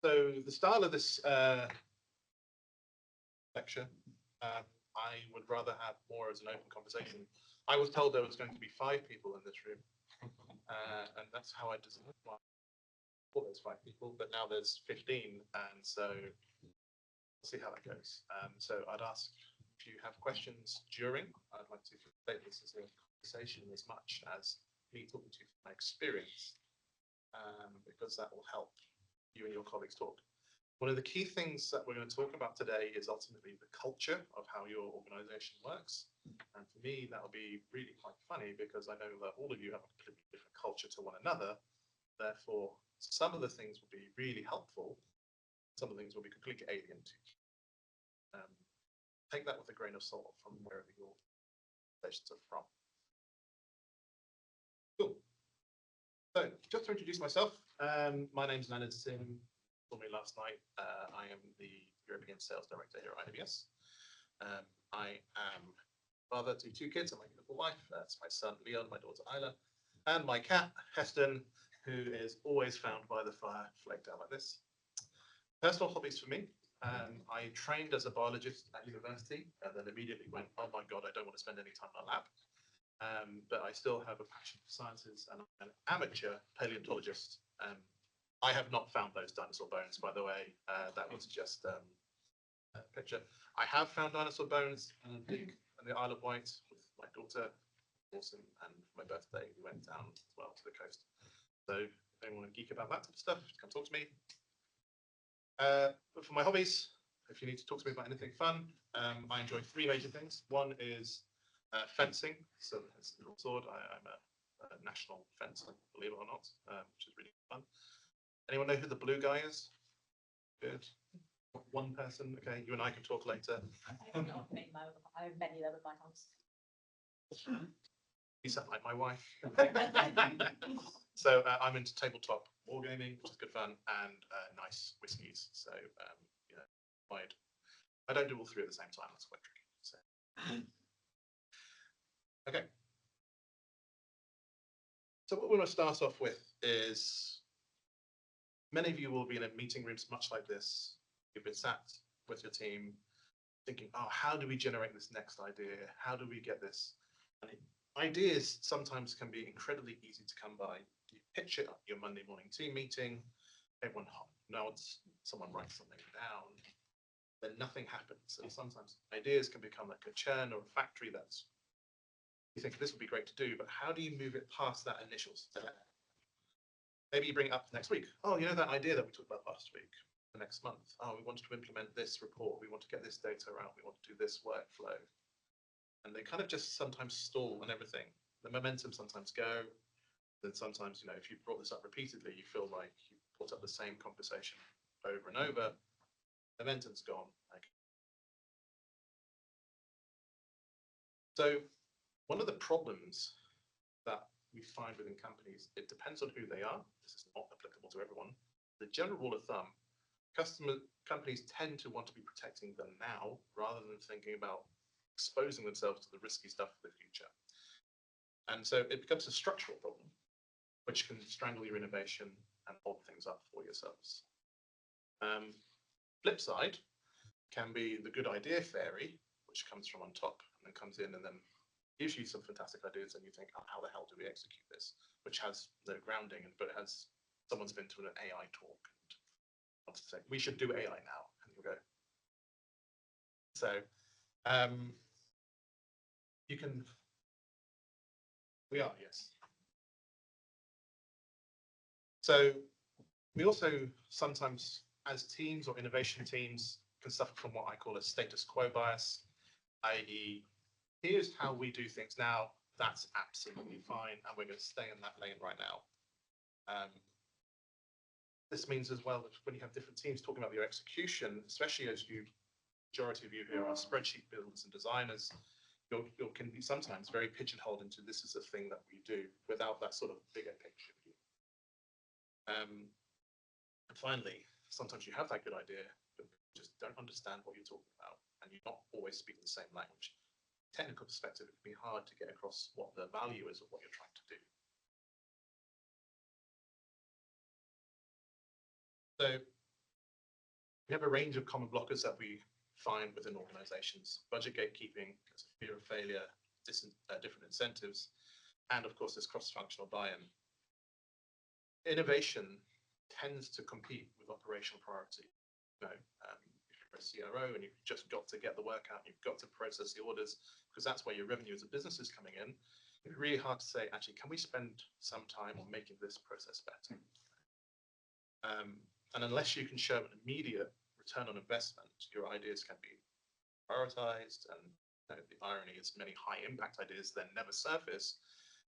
So the style of this lecture, I would rather have more as an open conversation. I was told there was going to be 5 people in this room, and that's how I designed my. Well, there's 5 people, but now there's 15, and so we'll see how that goes. So I'd ask if you have questions during. I'd like to take this as a conversation as much as me talking to you from my experience, because that will help you and your colleagues talk. One of the key things that we're going to talk about today is ultimately the culture of how your organization works. And for me, that'll be really quite funny because I know that all of you have a completely different culture to one another. Therefore, some of the things will be really helpful. Some of the things will be completely alien to you. Take that with a grain of salt from wherever your organizations are from. Cool. So just to introduce myself, my name's Leonard Sim. Told me last night, I am the European Sales Director here at IDBS. I am father to 2 kids and my beautiful wife. That's my son Leon, my daughter Isla, and my cat Heston, who is always found by the fire, flaked out like this. Personal hobbies for me. I trained as a biologist at university and then immediately went, oh my God, I don't want to spend any time in a lab. But I still have a passion for sciences and I'm an amateur paleontologist. I have not found those dinosaur bones, by the way. That was just a picture. I have found dinosaur bones in the Isle of Wight with my daughter. Awesome. And for my birthday, we went down as well to the coast. So if anyone want to geek about that type of stuff, come talk to me. But for my hobbies, if you need to talk to me about anything fun, I enjoy 3 major things. One is fencing. So it's a little sword. I'm a national fencer, believe it or not, which is really fun. Anyone know who the blue guy is? Good. 1 person. Okay, you and I can talk later. I have many of them in my house. You sound like my wife. So I'm into tabletop wargaming, which is good fun, and nice whiskies. So you know, I don't do all 3 at the same time. That's quite tricky. So okay. So what we're going to start off with is. Many of you will be in a meeting rooms much like this. You've been sat with your team thinking, oh, how do we generate this next idea? How do we get this? And ideas sometimes can be incredibly easy to come by. You pitch it at your Monday morning team meeting, everyone nods, someone writes something down, then nothing happens. And sometimes ideas can become like a churn or a factory that's, you think this would be great to do, but how do you move it past that initial step? Maybe you bring it up next week. Oh, you know that idea that we talked about last week, the next month. Oh, we wanted to implement this report. We want to get this data out. We want to do this workflow. And they kind of just sometimes stall and everything. The momentum sometimes go. Then sometimes, you know, if you brought this up repeatedly, you feel like you brought up the same conversation over and over. Momentum's gone. Okay. So one of the problems that we find within companies, it depends on who they are. This is not applicable to everyone. The general rule of thumb, companies tend to want to be protecting them now rather than thinking about exposing themselves to the risky stuff for the future. And so it becomes a structural problem, which can strangle your innovation and hold things up for yourselves. Flip side can be the good idea fairy, which comes from on top and then comes in and then gives you some fantastic ideas and you think, oh, how the hell do we execute this? Which has no grounding, but it has, someone's been to an AI talk and wants to say, we should do AI now. And you go. So you can, we are, yes. So we also sometimes, as teams or innovation teams, can suffer from what I call a status quo bias, i.e., here's how we do things now. That's absolutely fine, and we're going to stay in that lane right now. This means as well that when you have different teams talking about your execution, especially as you, majority of you here are spreadsheet builders and designers, you can be sometimes very pigeonholed into this is a thing that we do without that sort of bigger picture view. And finally, sometimes you have that good idea, but you just don't understand what you're talking about, and you're not always speaking the same language. Technical perspective, it can be hard to get across what the value is of what you're trying to do. So We have a range of common blockers that we find within organizations: budget gatekeeping, fear of failure, different incentives, and of course, this cross-functional buy-in. Innovation tends to compete with operational priority. If you're a CRO and you've just got to get the work out, you've got to process the orders, because that's where your revenue as a business is coming in. It's really hard to say, actually, can we spend some time on making this process better? And unless you can show an immediate return on investment, your ideas can be prioritized. And the irony is many high impact ideas then never surface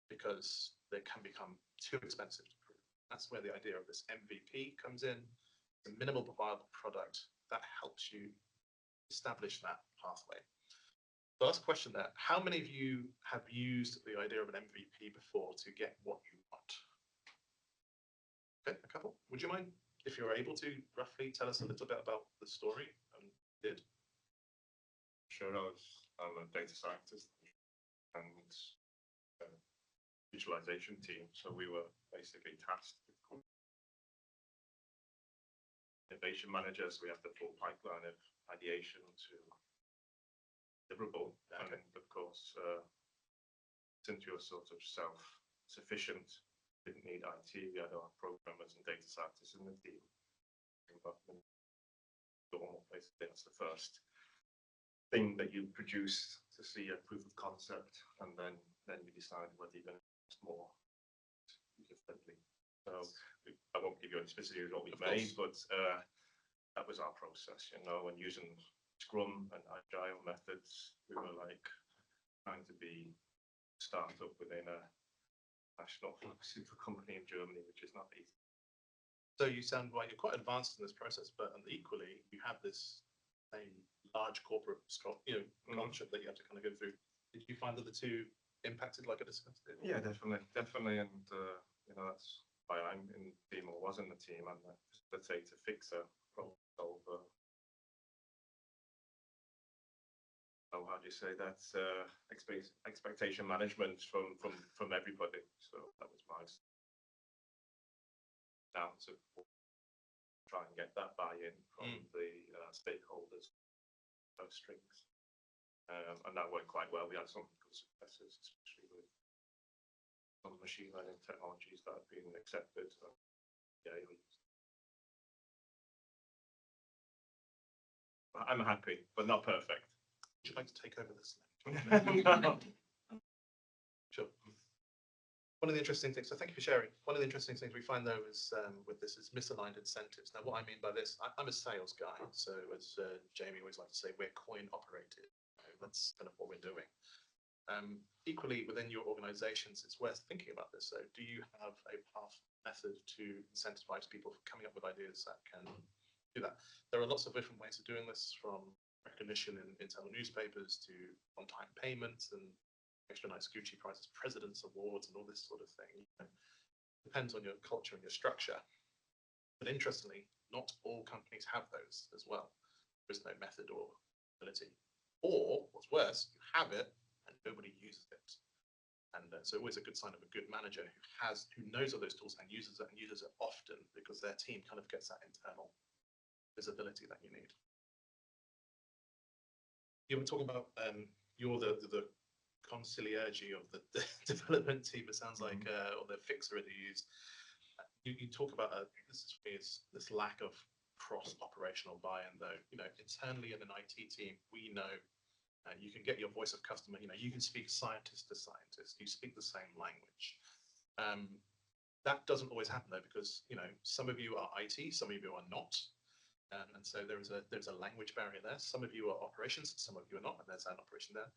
because they can become too expensive to prove. That's where the idea of this MVP comes in, the minimal viable product that helps you establish that pathway. Last question there. How many of you have used the idea of an MVP before to get what you want? Okay, a couple. Would you mind, if you're able to, roughly tell us a little bit about the story and did? Sure, I'm a data scientist and visualization team. So we were basically tasked with innovation managers. We have the full pipeline of ideation to deliverable. Okay. And of course, since you're sort of self-sufficient, didn't need IT, we had our programmers and data scientists in the team. Basically, that's the first thing that you produce to see a proof of concept, and then you decide whether you're going to invest more user-friendly. So I won't give you any specifics of what we made, but that was our process, and using Scrum and Agile methods, we were like trying to be a startup within a national pharmaceutical company in Germany, which is not easy. So you sound like you're quite advanced in this process, but equally you have this same large corporate culture that you have to kind of go through. Did you find that the two impacted like I discussed it? Yeah, definitely, and that's why I'm in the team or was in the team, and let's say to fix a problem solver. Oh, how do you say that? Expectation management from everybody. So that was my down to try and get that buy-in from the stakeholders, those strings, and that worked quite well. We had some good successes, especially with some machine learning technologies that have been accepted. So, yeah, I'm happy, but not perfect. Would you like to take over this? Sure. One of the interesting things, so thank you for sharing. One of the interesting things we find though is with this is misaligned incentives. Now, what I mean by this, I'm a sales guy. So as Jamie always likes to say, we're coin operated. That's kind of what we're doing. Equally within your organizations, it's worth thinking about this. So do you have a path method to incentivize people for coming up with ideas that can do that? There are lots of different ways of doing this, from recognition in internal newspapers to on-time payments and extra nice Gucci prizes, president's awards, and all this sort of thing. Depends on your culture and your structure. But interestingly, not all companies have those as well. There is no method or ability. Or what's worse, you have it and nobody uses it. And so always a good sign of a good manager who knows of those tools and uses it often, because their team kind of gets that internal visibility that you need. You were talking about you're the concierge of the development team, it sounds like, or the fixer that you use. You talk about this lack of cross-operational buy-in, though. Internally in an IT team, we know you can get your voice of customer. You can speak scientist to scientist. You speak the same language. That doesn't always happen though, because some of you are IT, some of you are not. And so there's a language barrier there. Some of you are operations, some of you are not, and there's an operation there.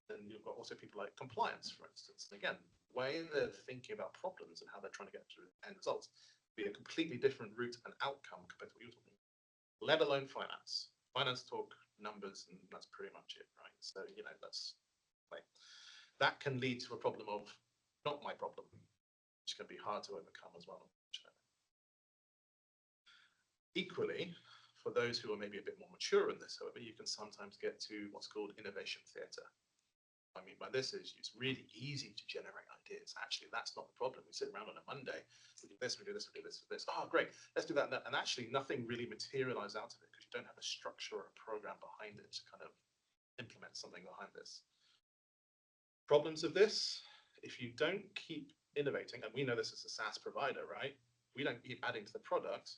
Then you've got also people like compliance, for instance. And again, the way they're thinking about problems and how they're trying to get to end results be a completely different route and outcome compared to what you're talking about, let alone finance. Finance talk numbers, and that's pretty much it, right? So, that's like, that can lead to a problem of not my problem, which can be hard to overcome as well, unfortunately. Equally, for those who are maybe a bit more mature in this, however, you can sometimes get to what's called innovation theatre. What I mean by this is it's really easy to generate ideas. Actually, that's not the problem. We sit around on a Monday, we do this, we do this, we do this, we do this. Oh, great, let's do that. And actually, nothing really materialized out of it because you don't have a structure or a program behind it to kind of implement something behind this. Problems of this, if you don't keep innovating, and we know this as a SaaS provider, right? We don't keep adding to the product,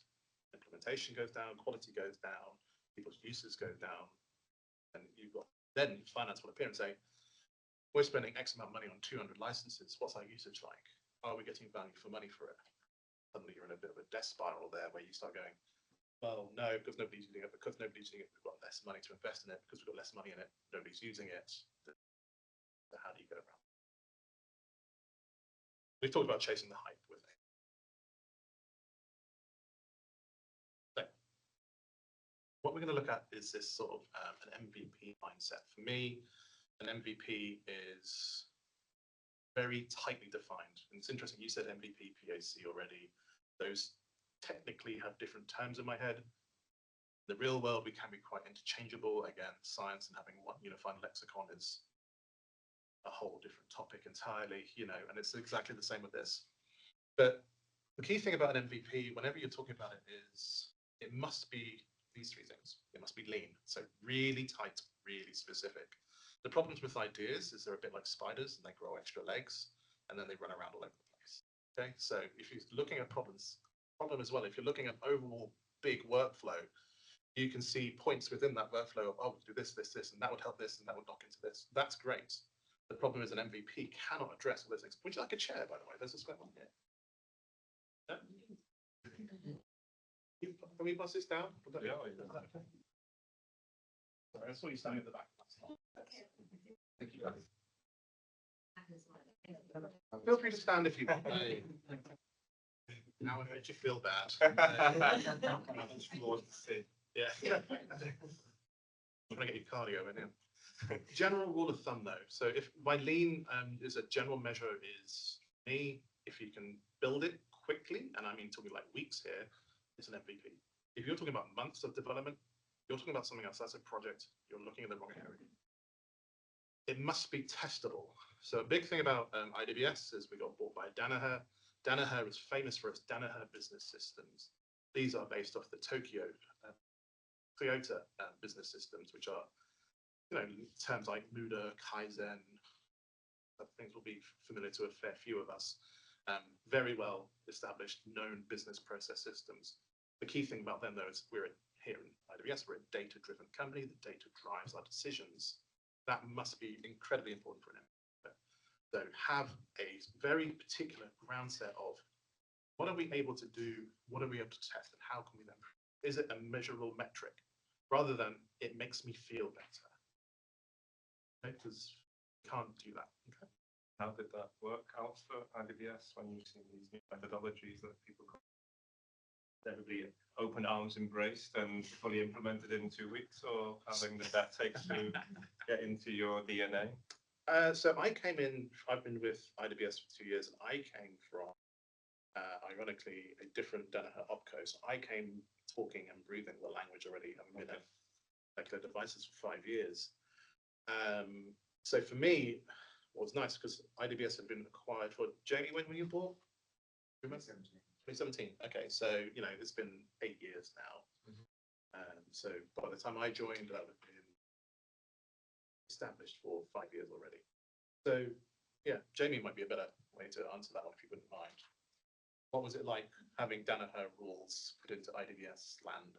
implementation goes down, quality goes down, people's uses go down, and you've got, then finance will appear and say, we're spending X amount of money on 200 licenses. What's our usage like? Are we getting value for money for it? Suddenly you're in a bit of a death spiral there where you start going, well, no, because nobody's using it, we've got less money to invest in it, because we've got less money in it, nobody's using it. So how do you get around? We've talked about chasing the hype with it. So what we're going to look at is this sort of an MVP mindset. For me, an MVP is very tightly defined. And it's interesting, you said MVP, PAC already. Those technically have different terms in my head. In the real world, we can be quite interchangeable. Again, science and having one unified lexicon is a whole different topic entirely, you know, and it's exactly the same with this. But the key thing about an MVP, whenever you're talking about it, is it must be these three things. It must be lean, so really tight, really specific. The problems with ideas is they're a bit like spiders and they grow extra legs and then they run around all over the place. Okay, so if you're looking at problem as well, if you're looking at overall big workflow, you can see points within that workflow of, oh, we do this, this, this, and that would help this, and that would knock into this. That's great. The problem is an MVP cannot address all those things. Would you like a chair, by the way? There's a square one here. No? Can we pass this down? Yeah. Sorry, I saw you standing at the back. Thank you. Feel free to stand if you want. Now I made you feel bad. Yeah. I'm trying to get your cardio in here. General rule of thumb though. So if by lean is a general measure is me, if you can build it quickly, and I mean talking like weeks here, it's an MVP. If you're talking about months of development, you're talking about something else. That's a project. You're looking in the wrong area. It must be testable. So a big thing about IDBS is we got bought by Danaher. Danaher is famous for its Danaher business systems. These are based off the Toyota business systems, which are, you know, terms like Muda, Kaizen. Things will be familiar to a fair few of us. Very well established, known business process systems. The key thing about them, though, is we're here in IDBS, we're a data-driven company. The data drives our decisions. That must be incredibly important for an MVP. So have a very particular ground set of what are we able to do, what are we able to test, and how can we then, is it a measurable metric, rather than it makes me feel better? Okay, because you can't do that. Okay. How did that work out for IDBS when you've seen these new methodologies that people everybody open arms embraced and fully implemented in 2 weeks, or how long did that take to get into your DNA? So I came in, I've been with IDBS for 2 years, and I came from, ironically, a different Danaher opco. So I came talking and breathing the language already, having been at molecular devices for 5 years. So for me, what was nice, because IDBS had been acquired for, Jamie, when were you bought? 2017. Okay, so, you know, it's been 8 years now. So by the time I joined, that would have been established for 5 years already. So yeah, Jamie might be a better way to answer that one if you wouldn't mind. What was it like having Danaher rules put into IDBS land?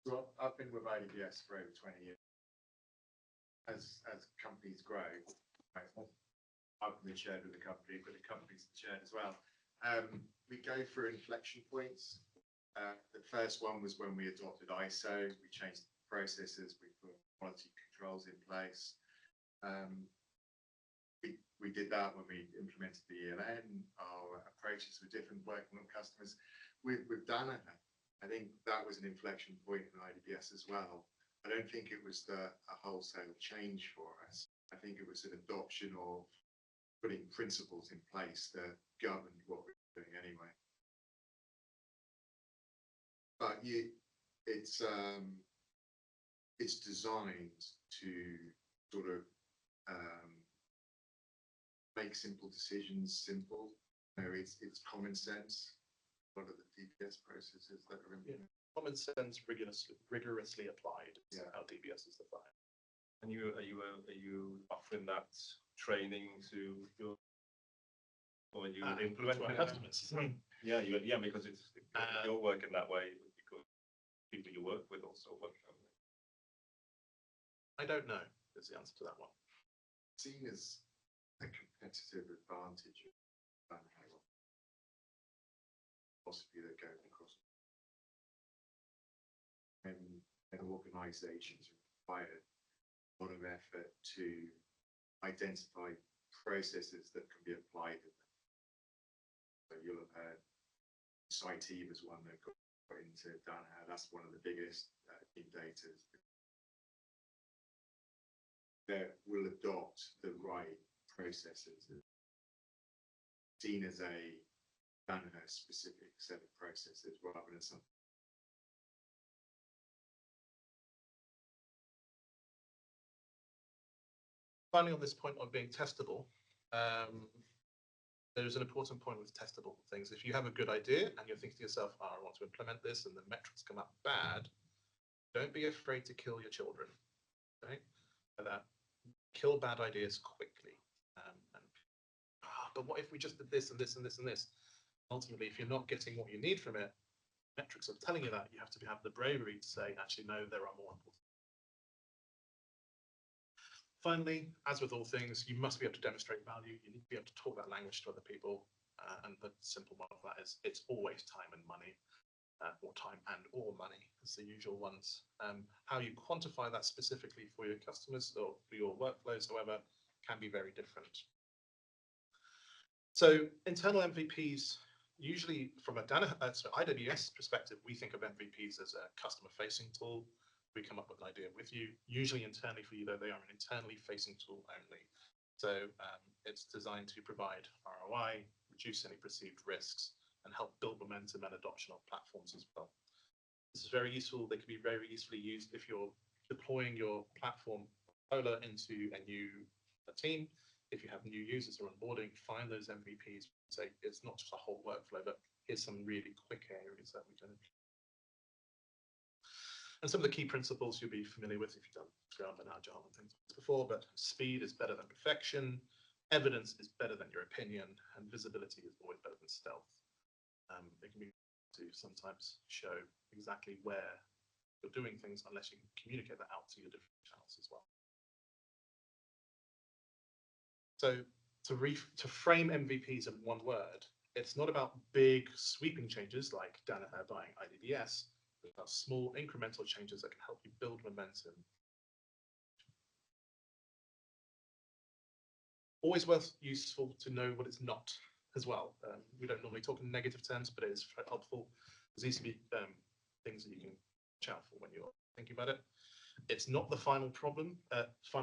Well, I've been with IDBS for over 20 years. As companies grow, I've matured with the company, but the company's matured as well. We go through inflection points. The first one was when we adopted ISO. We changed processes, we put quality controls in place. We did that when we implemented the ELN. Our approaches were different working with customers. With Danaher, I think that was an inflection point in IDBS as well. I don't think it was a wholesale change for us. I think it was an adoption of putting principles in place that governed what we were doing anyway. But it's designed to sort of make simple decisions simple. You know, it's common sense. What are the DBS processes that are in? Common sense, rigorously applied. Is Yeah. how DBS is defined. And are you offering that training to your, or you implement To our it? customers. Yeah, because it's if you're working that way, because people you work with also work that way. I don't know is the answer to that one. Seen as a competitive advantage of possibly that goes across. And organisations require a lot of effort to identify processes that can be applied in them. So you'll have heard Site was one that got into Danaher. That's one of the biggest in data. That will adopt the right processes, seen as a Danaher specific set of processes rather than something. Finally, on this point of being testable, there's an important point with testable things. If you have a good idea and you're thinking to yourself, oh, I want to implement this and the metrics come up bad, don't be afraid to kill your children. Okay? Kill bad ideas quickly. But what if we just did this and this and this and this? Ultimately, if you're not getting what you need from it, metrics are telling you that, you have to have the bravery to say, actually, no, there are more important. Finally, as with all things, you must be able to demonstrate value. You need to be able to talk that language to other people. And the simple one of that is it's always time and money, or time and or money. It's the usual ones. How you quantify that specifically for your customers or for your workflows, however, can be very different. So internal MVPs, usually from a IDBS perspective, we think of MVPs as a customer-facing tool. We come up with an idea with you. Usually internally for you, though, they are an internally facing tool only. So it's designed to provide ROI, reduce any perceived risks, and help build momentum and adoption of platforms as well. This is very useful. They can be very usefully used if you're deploying your platform into a new team. If you have new users or onboarding, find those MVPs. Say it's not just a whole workflow, but here's some really quick areas that we can implement. And some of the key principles you'll be familiar with if you've done Scrum and Agile and things before, but speed is better than perfection, evidence is better than your opinion, and visibility is always better than stealth. It can be to sometimes show exactly where you're doing things unless you can communicate that out to your different channels as well. So to frame MVPs in one word, it's not about big sweeping changes like Danaher buying IDBS, but about small incremental changes that can help you build momentum. Always useful to know what it's not as well. We don't normally talk in negative terms, but it is helpful. There's these to be things that you can watch out for when you're thinking about it. It's not the final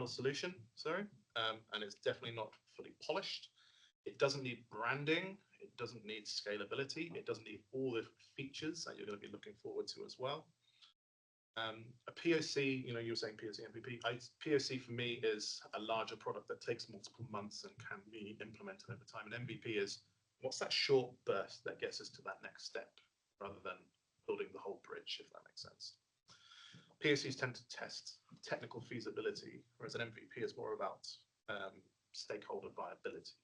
solution, sorry, and it's definitely not fully polished. It doesn't need branding. It doesn't need scalability. It doesn't need all the features that you're going to be looking forward to as well. A POC, you were saying POC, MVP. POC for me is a larger product that takes multiple months and can be implemented over time. An MVP is what's that short burst that gets us to that next step rather than building the whole bridge, if that makes sense. POCs tend to test technical feasibility, whereas an MVP is more about stakeholder viability.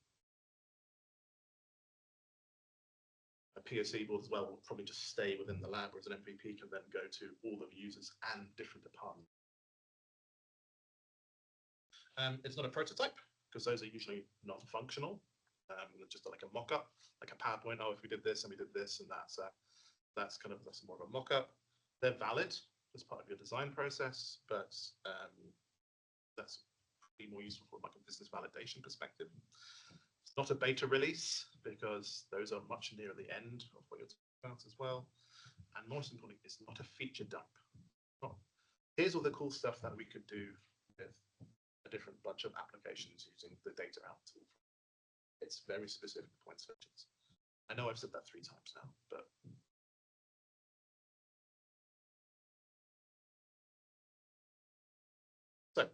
A POC will probably just stay within the lab, whereas an MVP can then go to all the users and different departments. It's not a prototype because those are usually not functional. Just like a mock-up, like a PowerPoint. Oh, if we did this and we did this, and that's more of a mock-up. They're valid as part of your design process, but that's probably more useful from like a business validation perspective. It's not a beta release because those are much nearer the end of what you're talking about as well. And most importantly, it's not a feature dump. Here's all the cool stuff that we could do with a different bunch of applications using the data out tool. It's very specific point searches. I know I've said that 3 times now, but so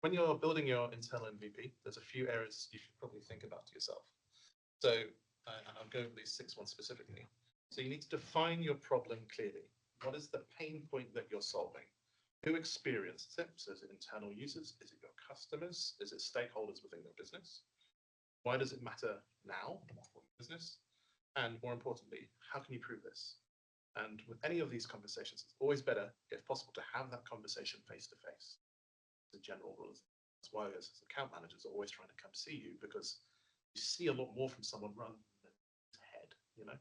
when you're building your internal MVP, there's a few areas you should probably think about yourself. So and I'll go over these 6 ones specifically. So you need to define your problem clearly. What is the pain point that you're solving? Who experiences it? So is it internal users? Is it your customers? Is it stakeholders within your business? Why does it matter now for business? And more importantly, how can you prove this? And with any of these conversations, it's always better, if possible, to have that conversation face to face. The general rule. That's why as account managers are always trying to come see you, because you see a lot more from someone rather than his head, you know.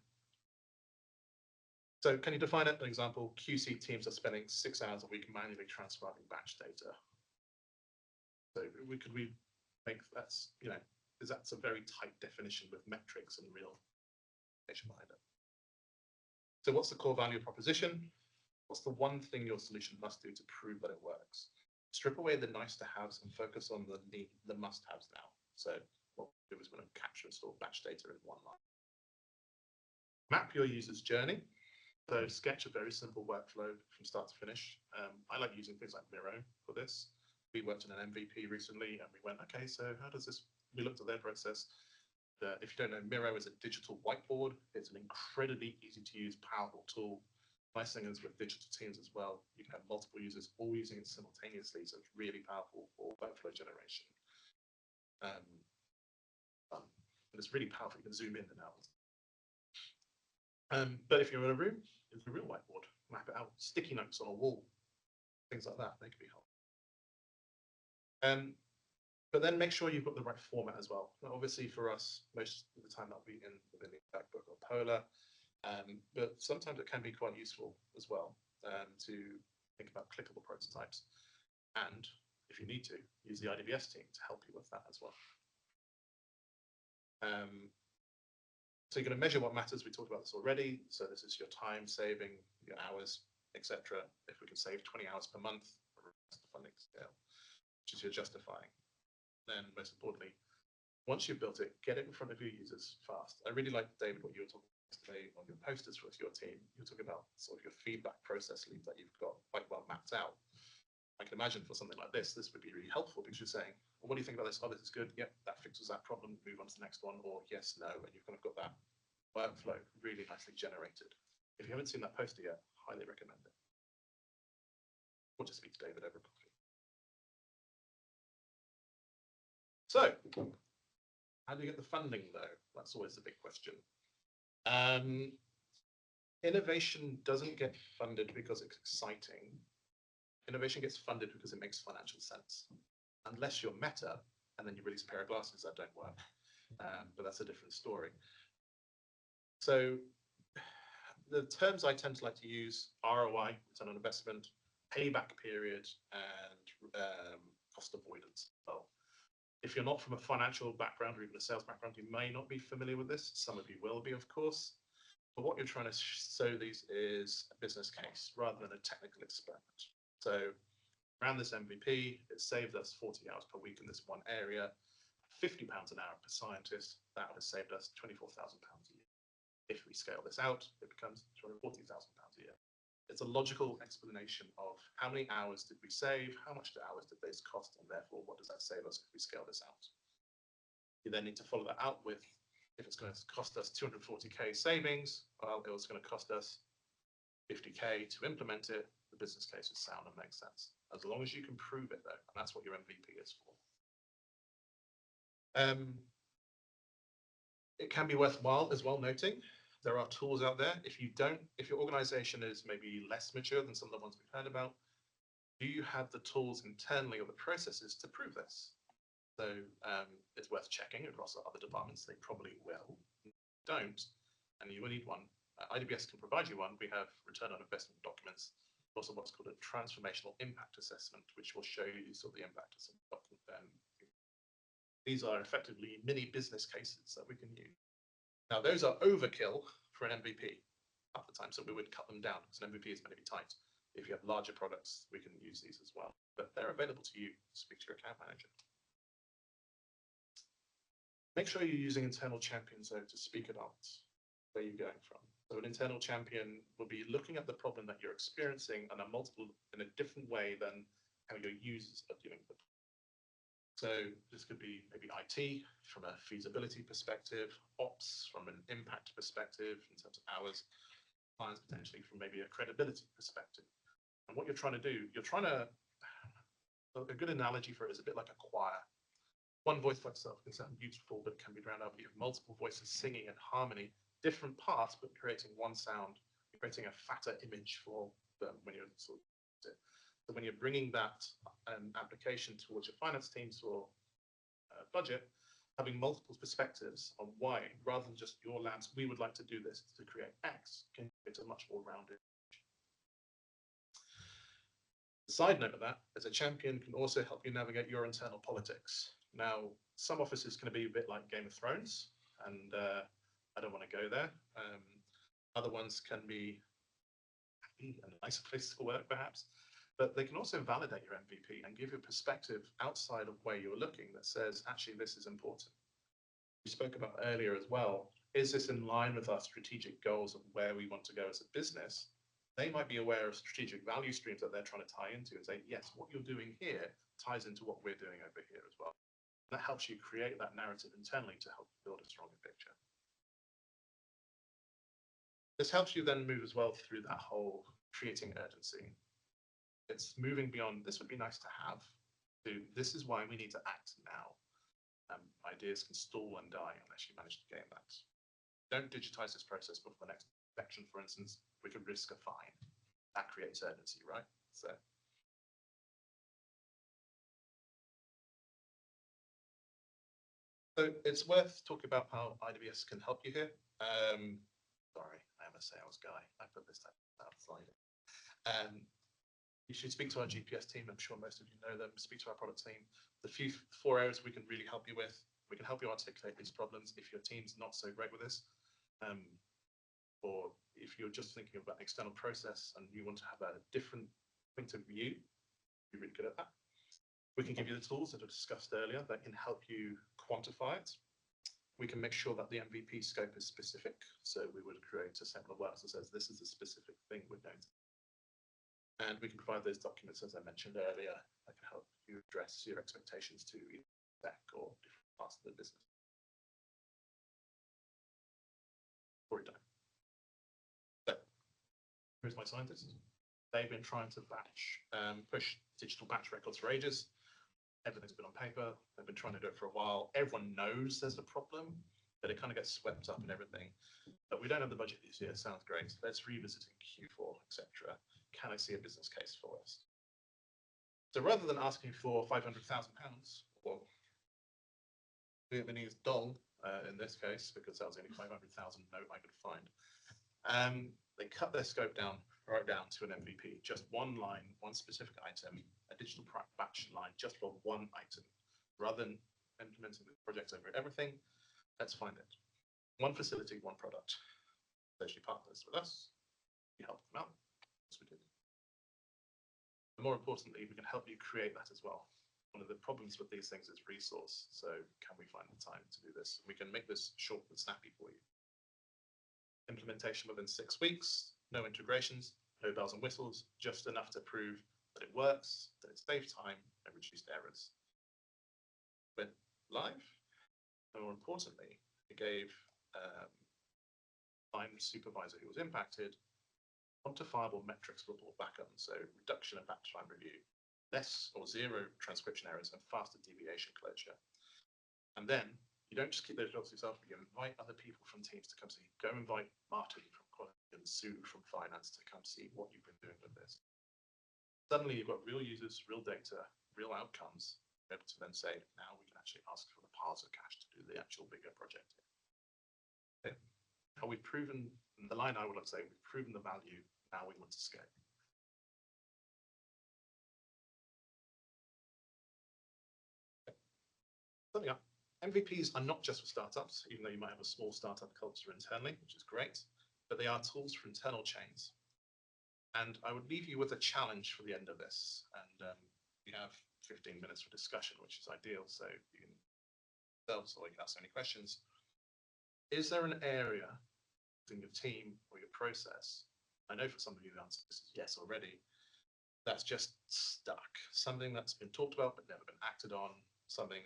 So can you define it? An example, QC teams are spending 6 hours a week manually transcribing batch data. So could we make that's, you know, because that's a very tight definition with metrics and real information behind it. So what's the core value proposition? What's the one thing your solution must do to prove that it works? Strip away the nice to haves and focus on the must haves now. So what we do is we're going to capture and store batch data in one line. Map your user's journey. So sketch a very simple workflow from start to finish. I like using things like Miro for this. We worked in an MVP recently and we went, okay, so how does this, we looked at their process. If you don't know, Miro is a digital whiteboard. It's an incredibly easy to use, powerful tool. Nice thing is with digital teams as well, you can have multiple users all using it simultaneously. So it's really powerful for workflow generation. And it's really powerful. You can zoom in and out. But if you're in a room, it's a real whiteboard, map it out, sticky notes on a wall, things like that, they could be helpful. But then make sure you've got the right format as well. Now, obviously for us, most of the time that'll be within the Backbook or Polar, but sometimes it can be quite useful as well to think about clickable prototypes. And if you need to, use the IDBS team to help you with that as well. So you're going to measure what matters. We talked about this already. So this is your time saving, your hours, etc. If we can save 20 hours per month, that's the funding scale, which is your justifying. Then most importantly, once you've built it, get it in front of your users fast. I really like, David, what you were talking about today on your posters with your team. You were talking about sort of your feedback process loop that you've got quite well mapped out. I can imagine for something like this would be really helpful because you're saying, well, what do you think about this? Oh, this is good. Yep, that fixes that problem. Move on to the next one. Or yes, no. And you've kind of got that workflow really nicely generated. If you haven't seen that poster yet, highly recommend it. Or just speak to David over coffee. So, how do you get the funding though? That's always the big question. Innovation doesn't get funded because it's exciting. Innovation gets funded because it makes financial sense. Unless you're Meta and then you release a pair of glasses that don't work. But that's a different story. So the terms I tend to like to use, ROI, return on investment, payback period, and cost avoidance. Well, if you're not from a financial background or even a sales background, you may not be familiar with this. Some of you will be, of course. But what you're trying to show these is a business case rather than a technical experiment. So around this MVP, it saved us 40 hours per week in this one area, £50 an hour per scientist. That has saved us £24,000 a year. If we scale this out, it becomes £240,000 a year. It's a logical explanation of how many hours did we save, how much hours did this cost, and therefore what does that save us if we scale this out. You then need to follow that out with, if it's going to cost us 240k savings, well, it was going to cost us 50k to implement it. The business case is sound and makes sense. As long as you can prove it though, and that's what your MVP is for. It can be worthwhile as well noting there are tools out there. If your organization is maybe less mature than some of the ones we've heard about, do you have the tools internally or the processes to prove this? So it's worth checking across other departments. They probably will. Don't, and you will need one. IDBS can provide you one. We have return on investment documents, also what's called a transformational impact assessment, which will show you sort of the impact of some document. These are effectively mini business cases that we can use. Now, those are overkill for an MVP half the time, so we would cut them down because an MVP is going to be tight. If you have larger products, we can use these as well, but they're available to you. Speak to your account manager. Make sure you're using internal champions though to speak about where you're going from. So an internal champion will be looking at the problem that you're experiencing in a different way than how your users are doing it. So this could be maybe IT from a feasibility perspective, ops from an impact perspective in terms of hours, clients potentially from maybe a credibility perspective. And what you're trying to do, a good analogy for it is a bit like a choir. One voice by itself can sound beautiful, but it can be drowned out. You have multiple voices singing in harmony, different parts, but creating one sound, creating a fatter image for them when you're sort of, so when you're bringing that application towards your finance teams or budget, having multiple perspectives on why, rather than just your labs, we would like to do this to create X, can create a much more rounded. The side note of that is a champion can also help you navigate your internal politics. Now, some offices can be a bit like Game of Thrones, and I don't want to go there. Other ones can be happy and a nicer place to work, perhaps, but they can also validate your MVP and give you a perspective outside of where you're looking that says, actually, this is important. We spoke about earlier as well, is this in line with our strategic goals of where we want to go as a business? They might be aware of strategic value streams that they're trying to tie into and say, yes, what you're doing here ties into what we're doing over here as well. And that helps you create that narrative internally to help build a stronger picture. This helps you then move as well through that whole creating urgency. It's moving beyond, this would be nice to have, to this is why we need to act now. Ideas can stall and die unless you manage to gain that. Don't digitize this process before the next inspection, for instance, we could risk a fine. That creates urgency, right? So it's worth talking about how IDBS can help you here. Sorry, I am a sales guy. I put this outside. You should speak to our GPS team. I'm sure most of you know them. Speak to our product team. The four areas we can really help you with. We can help you articulate these problems if your team's not so great with this. Or if you're just thinking about external process and you want to have a different point of view, you're really good at that. We can give you the tools that I discussed earlier that can help you quantify it. We can make sure that the MVP scope is specific. So we would create a sample of works that says this is a specific thing we're going to. And we can provide those documents, as I mentioned earlier, that can help you address your expectations to tech or different parts of the business. Already done. So here's my scientists. They've been trying to push digital batch records for ages. Everything's been on paper. They've been trying to do it for a while. Everyone knows there's a problem, but it kind of gets swept up in everything. But we don't have the budget this year. Sounds great. Let's revisit in Q4, etc. Can I see a business case for us? So rather than asking for £500,000 or Vietnamese dong in this case, because that was only 500,000 note I could find, they cut their scope down right down to an MVP, just one line, one specific item, a digital batch line just for one item. Rather than implementing the project over everything, let's find it. One facility, one product. Essentially partners with us, we help them out, as we did. And more importantly, we can help you create that as well. One of the problems with these things is resource. So can we find the time to do this? We can make this short and snappy for you. Implementation within 6 weeks, no integrations, no bells and whistles, just enough to prove that it works, that it saves time and reduced errors. Went live, and more importantly, it gave line supervisor who was impacted quantifiable metrics report back on, so reduction of batch time review, less or zero transcription errors, and faster deviation closure. And then you don't just keep those results yourself, but you invite other people from teams to come see. Go invite Martin from quality and Sue from finance to come see what you've been doing with this. Suddenly you've got real users, real data, real outcomes, able to then say, now we can actually ask for the piles of cash to do the actual bigger project. Okay. Now we've proven, the line I would like to say, we've proven the value, now we want to scale. Summing up, MVPs are not just for startups, even though you might have a small startup culture internally, which is great, but they are tools for internal chains. And I would leave you with a challenge for the end of this. And we have 15 minutes for discussion, which is ideal. So you can themselves or you can ask any questions. Is there an area in your team or your process? I know for some of you the answer is yes already. That's just stuck. Something that's been talked about but never been acted on. something,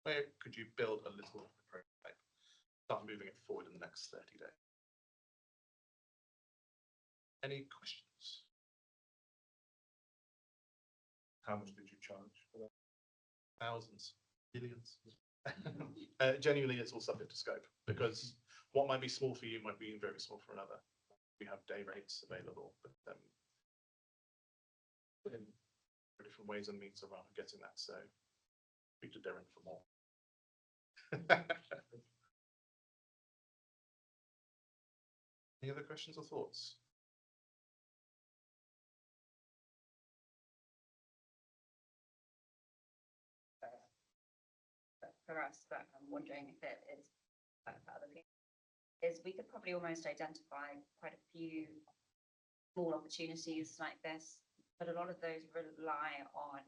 where could you build a little prototype, start moving it forward in the next 30 days? Any questions? How much did you charge for that? Thousands, millions. Genuinely, it's all subject to scope, because what might be small for you might be very small for another. We have day rates available, but in different ways and means around getting that. So speak to Darren for more. Any other questions or thoughts? For us, but I'm wondering if it is for other people, is we could probably almost identify quite a few small opportunities like this, but a lot of those rely on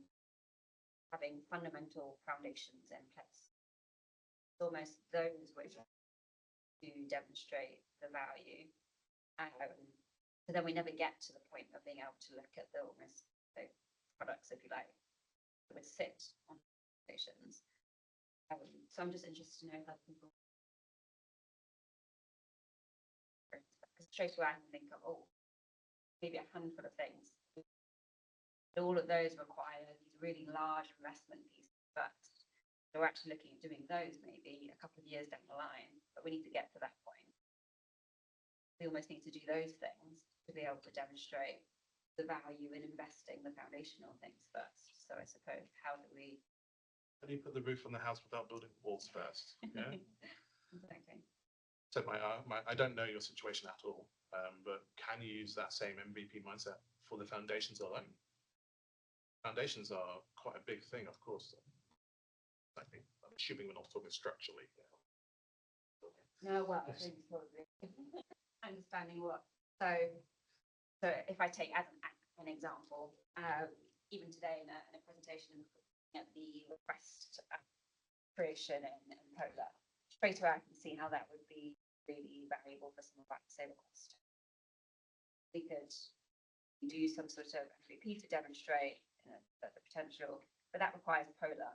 having fundamental foundations in place. It's almost those which do demonstrate the value. So then we never get to the point of being able to look at the almost the products, if you like, that would sit on foundations. So I'm just interested to know how people, because straight away I can think of, oh, maybe a handful of things. But all of those require these really large investment pieces, but we're actually looking at doing those maybe a couple of years down the line, but we need to get to that point. We almost need to do those things to be able to demonstrate the value in investing the foundational things first. So I suppose, how do we you put the roof on the house without building walls first? Yeah. Exactly. So I don't know your situation at all, but can you use that same MVP mindset for the foundations alone? Foundations are quite a big thing, of course. I think I'm assuming we're not talking structurally. No, well, I think probably understanding what. So if I take as an example, even today in a presentation at the request creation in Polar, straight away I can see how that would be really valuable for some of our saver cost. We could do some sort of MVP to demonstrate the potential, but that requires Polar.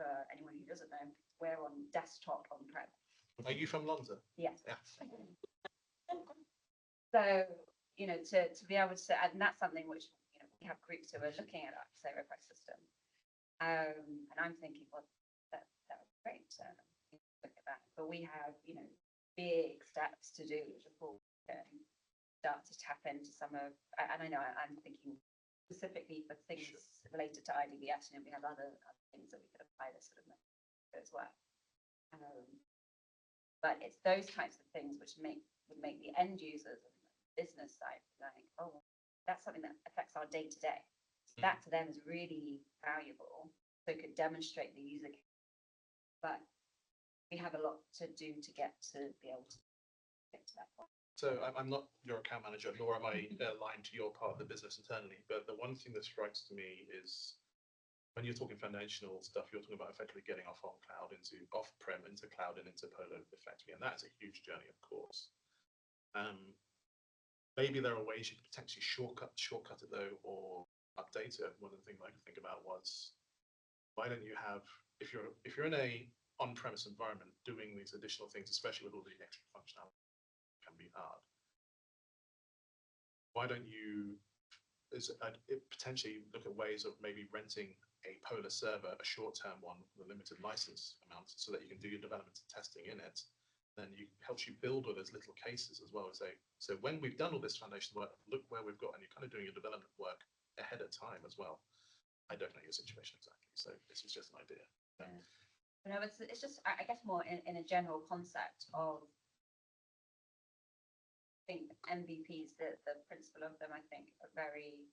For anyone who doesn't know, we're on desktop on-prem. Are you from London? Yes. Yeah. So, to be able to, and that's something which, we have groups who are looking at our say request system. And I'm thinking, well, that would be great to look at that. But we have, big steps to do before we can start to tap into some of, and I know I'm thinking specifically for things related to IDBS, we have other things that we could apply this sort of as well. But it's those types of things which would make the end users and the business side like, oh, that's something that affects our day to day. That to them is really valuable. So it could demonstrate the user, but we have a lot to do to get to be able to get to that point. So I'm not your account manager, nor am I aligned to your part of the business internally. But the one thing that strikes to me is when you're talking foundational stuff, you're talking about effectively getting off on cloud into off-prem, into cloud, and into Polo effectively. And that's a huge journey, of course. Maybe there are ways you could potentially shortcut it though, or update it. One of the things I could think about was, why don't you have, if you're in a on-premise environment doing these additional things, especially with all the extra functionality, can be hard. Why don't you potentially look at ways of maybe renting a Polar server, a short-term one with a limited license amount, so that you can do your development and testing in it. Then helps you build all those little cases as well as so when we've done all this foundation work, look where we've got, and you're kind of doing your development work ahead of time as well. I don't know your situation exactly, so this is just an idea. Yeah. No, it's just, I guess, more in a general concept of, I think MVPs, the principle of them, I think, are very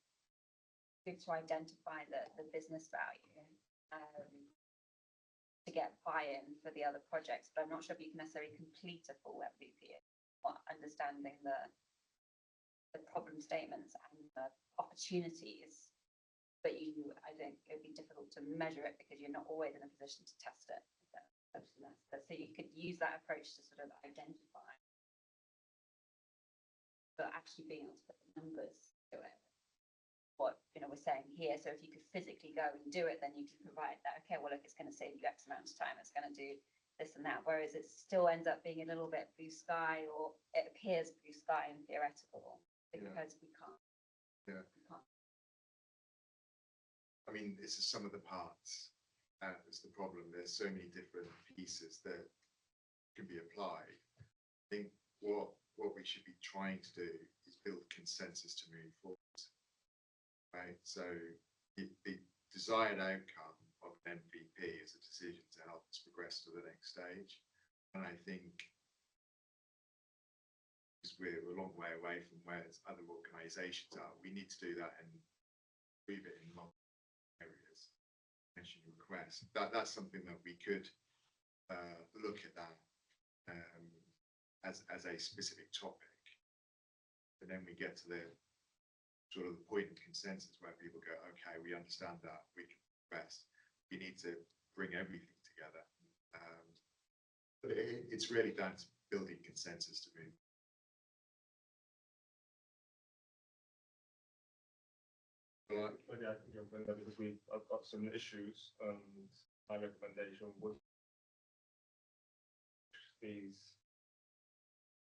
good to identify the business value. To get buy-in for the other projects, but I'm not sure if you can necessarily complete a full MVP or understanding the problem statements and the opportunities. But I think it would be difficult to measure it because you're not always in a position to test it. So you could use that approach to sort of identify, but actually being able to put the numbers to it what, we're saying here. So if you could physically go and do it, then you can provide that, okay, well, look, it's going to save you X amount of time, it's going to do this and that. Whereas it still ends up being a little bit blue sky, or it appears blue sky and theoretical because we can't. Yeah. We can't. I mean, this is some of the parts. Is the problem. There's so many different pieces that can be applied. I think what we should be trying to do is build consensus to move forward. Right. So the desired outcome of an MVP is a decision to help us progress to the next stage. And I think because we're a long way away from where other organisations are, we need to do that and move it in multiple areas. Mention your request. That's something that we could look at that as a specific topic, and then we get to the sort of the point of consensus where people go, okay, we understand that, we can progress. We need to bring everything together, but it's really down to building consensus to move. Maybe I can jump in there because I've got some issues, and my recommendation would these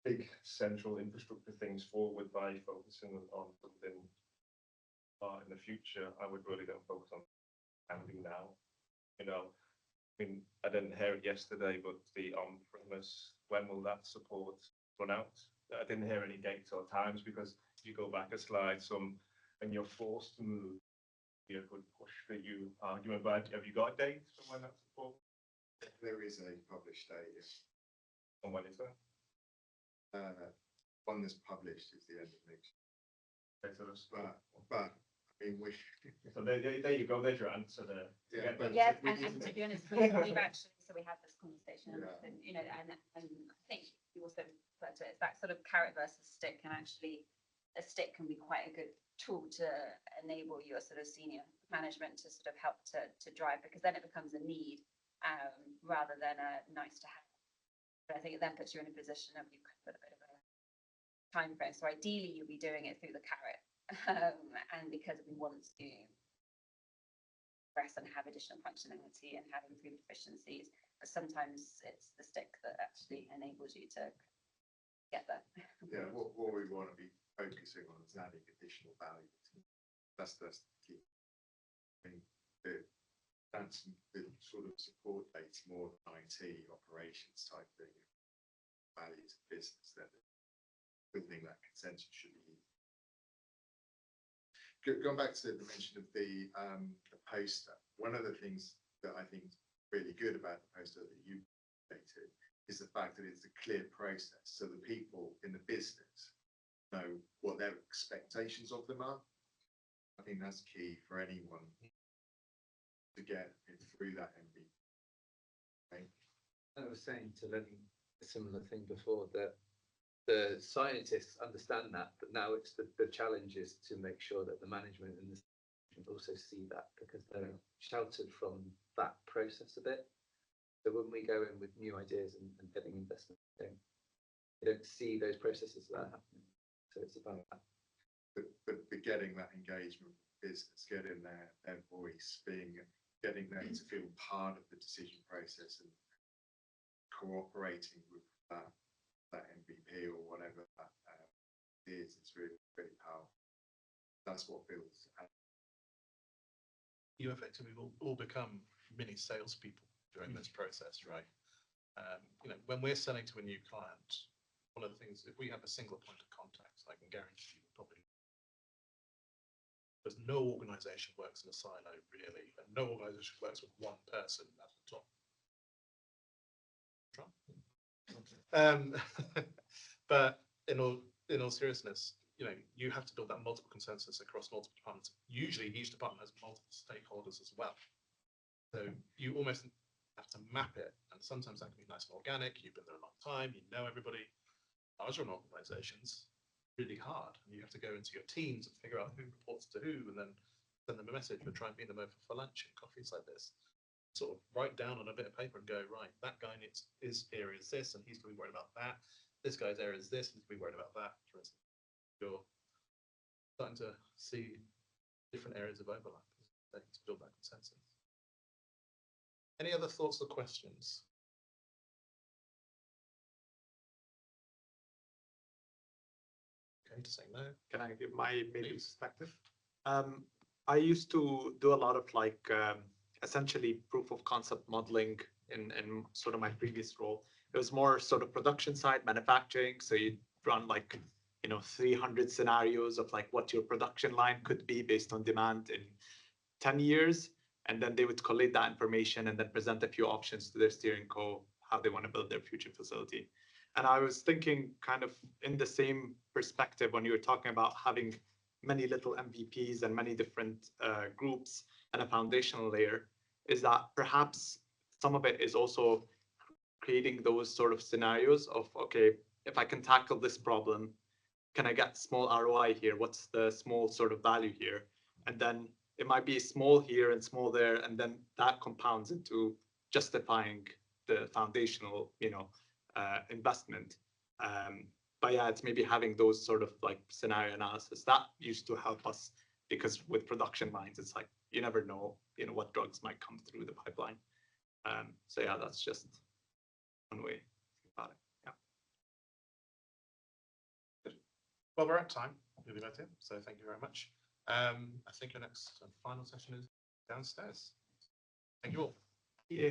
big central infrastructure things forward by focusing on something in the future. I would really don't focus on handling now. I mean, I didn't hear it yesterday, but the on-premise, when will that support run out? I didn't hear any dates or times, because if you go back a slide, and you're forced to move, be a good push for you argument. But have you got a date for when that's support? There is a published date, yes. And when is that? One that's published is the end of next Okay, so but I mean, so there you go. There's your answer there. Yeah, but Yeah, we and need to to- be honest, we've actually, so we had this conversation, Yeah. and, and I think you also referred to it, it's that sort of carrot versus stick, and actually a stick can be quite a good tool to enable your sort of senior management to sort of help to drive, because then it becomes a need rather than a nice to have. But I think it then puts you in a position of you've got a bit of a time frame. So ideally you'll be doing it through the carrot, and because we want to progress and have additional functionality and have improved efficiencies, but sometimes it's the stick that actually enables you to get there. Yeah, what we want to be focusing on is adding additional value. That's the key. I think that's the sort of support dates more than IT operations type thing. Value to business, then building that consensus should be easy. Going back to the mention of the poster, one of the things that I think is really good about the poster that you created is the fact that it's a clear process, so the people in the business know what their expectations of them are. I think that's key for anyone to get through that MVP. Right? I was saying to Lenny a similar thing before, that the scientists understand that, but now it's the challenge is to make sure that the management and the also see that, because they're sheltered from that process a bit. So when we go in with new ideas and getting investment, they don't see those processes that are happening. So it's about that. But getting that engagement with business, getting their voice, getting them to feel part of the decision process and cooperating with that MVP or whatever that is, it's really, really powerful. That's what builds. You effectively will all become mini salespeople during this process, right? When we're selling to a new client, one of the things, if we have a single point of contact, I can guarantee you probably, because no organization works in a silo really, and no organization works with one person at the top. But in all seriousness, you have to build that multiple consensus across multiple departments. Usually each department has multiple stakeholders as well. So you almost have to map it, and sometimes that can be nice and organic. You've been there a long time, you know everybody. Larger organizations, really hard, and you have to go into your teams and figure out who reports to who, and then send them a message or try and meet them over for lunch and coffees like this. Sort of write down on a bit of paper and go, right, that guy his area is this, and he's going to be worried about that. This guy's area is this, and he's going to be worried about that. For instance, you're starting to see different areas of overlap to build that consensus. Any other thoughts or questions? Okay, to say no. Can I give my maybe Please. perspective? I used to do a lot of like essentially proof of concept modeling in sort of my previous role. It was more sort of production side manufacturing. So you run like, 300 scenarios of like what your production line could be based on demand in 10 years. And then they would collate that information and then present a few options to their steering co, how they want to build their future facility. And I was thinking kind of in the same perspective when you were talking about having many little MVPs and many different groups and a foundational layer, is that perhaps some of it is also creating those sort of scenarios of, okay, if I can tackle this problem, can I get small ROI here? What's the small sort of value here? And then it might be small here and small there, and then that compounds into justifying the foundational, investment. But yeah, it's maybe having those sort of like scenario analysis that used to help us, because with production lines, it's like you never know, what drugs might come through the pipeline. So yeah, that's just one way about it. Yeah. Well, we're at time. We'll be back here. So thank you very much. I think your next and final session is downstairs. Thank you all. Yeah.